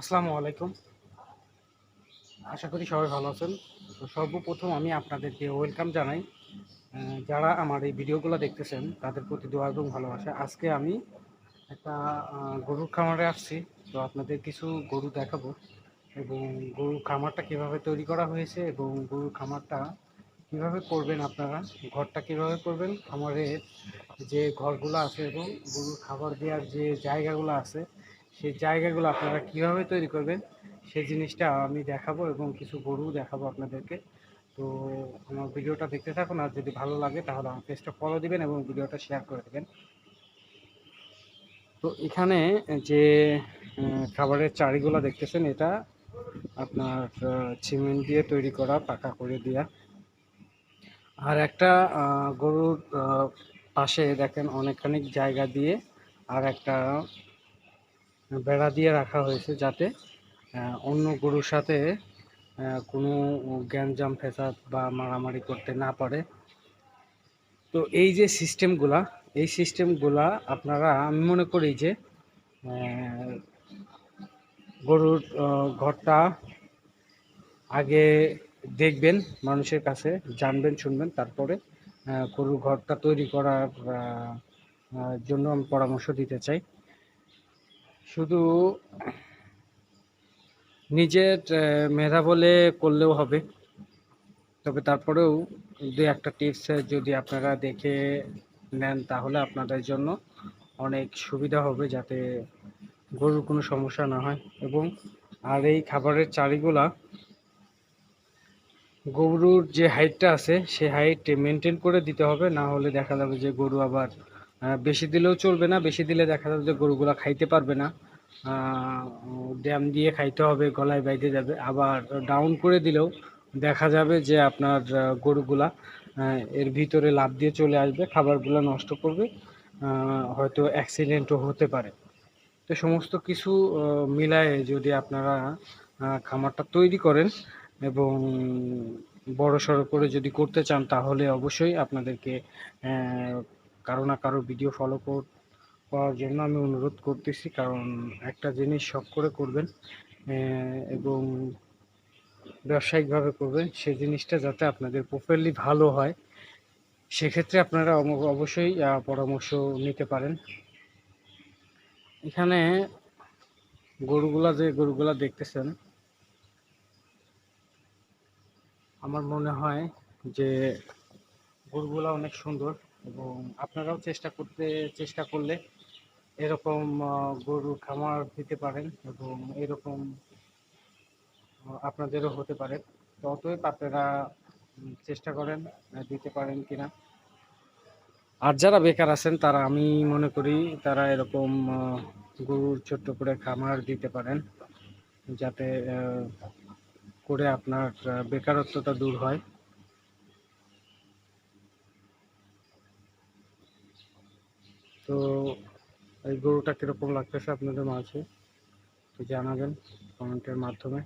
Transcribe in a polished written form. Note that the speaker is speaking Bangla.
আসসালামু আলাইকুম। আশা করি সবাই ভালো আছেন। তো সর্বপ্রথম আমি আপনাদেরকে ওয়েলকাম জানাই। যারা আমার এই ভিডিওগুলো দেখতেছেন তাদের প্রতি দোয়া এবং ভালোবাসা। আজকে আমি একটা গরুর খামারে আসছি। তো আপনাদের কিছু গরু দেখাবো এবং গরুর খামারটা কীভাবে তৈরি করা হয়েছে এবং গরুর খামারটা কীভাবে করবেন আপনারা, ঘরটা কীভাবে করবেন, খামারের যে ঘরগুলো আছে এবং গরুর খাবার দেওয়ার যে জায়গাগুলো আছে সেই জায়গাগুলো আপনারা কীভাবে তৈরি করবেন সেই জিনিসটা আমি দেখাবো এবং কিছু গরু দেখাবো আপনাদেরকে। তো আমার ভিডিওটা দেখতে থাকুন, আর যদি ভালো লাগে তাহলে আমার পেজটা ফলো দিবেন এবং ভিডিওটা শেয়ার করে দেবেন। তো এখানে যে খাবারের চারিগুলো দেখতেছেন এটা আপনার সিমেন্ট দিয়ে তৈরি করা, পাকা করে দেওয়া। আর একটা গরুর পাশে দেখেন অনেকখানি জায়গা দিয়ে আর একটা বেড়া দিয়ে রাখা হয়েছে, যাতে অন্য গরুর সাথে কোনো গ্যাঞ্জাম ফ্যাসাদ বা মারামারি করতে না পারে। তো এই যে সিস্টেমগুলা, এই সিস্টেমগুলা আপনারা, আমি মনে করি যে গরুর ঘরটা আগে দেখবেন, মানুষের কাছে জানবেন, শুনবেন, তারপরে গরুর ঘরটা তৈরি করার জন্য আমি পরামর্শ দিতে চাই। শুধু নিজের মেধা বলে করলেও হবে, তবে তারপরেও দু একটা টিপস যদি আপনারা দেখে নেন তাহলে আপনাদের জন্য অনেক সুবিধা হবে, যাতে গরুর কোনো সমস্যা না হয়। এবং আর এই খাবারের চারিগুলা গরুর যে হাইটটা আছে সেই হাইট মেনটেন করে দিতে হবে, না হলে দেখা যাবে যে গরু আবার বেশি দিলেও চলবে না, বেশি দিলে দেখা যাবে যে গরুগুলা খাইতে পারবে না, ড্যাম দিয়ে খাইতে হবে, গলায় বাইতে যাবে। আবার ডাউন করে দিলেও দেখা যাবে যে আপনার গরুগুলা এর ভিতরে লাফ দিয়ে চলে আসবে, খাবারগুলো নষ্ট করবে, হয়তো অ্যাক্সিডেন্টও হতে পারে। তো সমস্ত কিছু মিলায়ে যদি আপনারা খামারটা তৈরি করেন এবং বড়সড় করে যদি করতে চান, তাহলে অবশ্যই আপনাদেরকে কারো না কারো ভিডিও ফলো করার জন্য আমি অনুরোধ করতেছি। কারণ একটা জিনিস শখ করে করবেন এবং ব্যবসায়িকভাবে করবেন, সেই জিনিসটা যাতে আপনাদের প্রপারলি ভালো হয়, সেক্ষেত্রে আপনারা অবশ্যই পরামর্শ নিতে পারেন। এখানে যে গরুগুলা দেখতেছেন, আমার মনে হয় যে গরুগুলা অনেক সুন্দর এবং আপনারাও চেষ্টা করলে এরকম গরু খামার দিতে পারেন এবং এরকম আপনাদেরও হতে পারে। তো অতএব আপনারা চেষ্টা করেন দিতে পারেন কিনা। আর যারা বেকার আছেন তারা, আমি মনে করি তারা এরকম গরুর ছোট্ট করে খামার দিতে পারেন, যাতে করে আপনার বেকারত্বটা দূর হয়। তো এই গরুটা কীরকম লাগতেছে আপনাদের মাঝে তো জানাবেন কমেন্টের মাধ্যমে।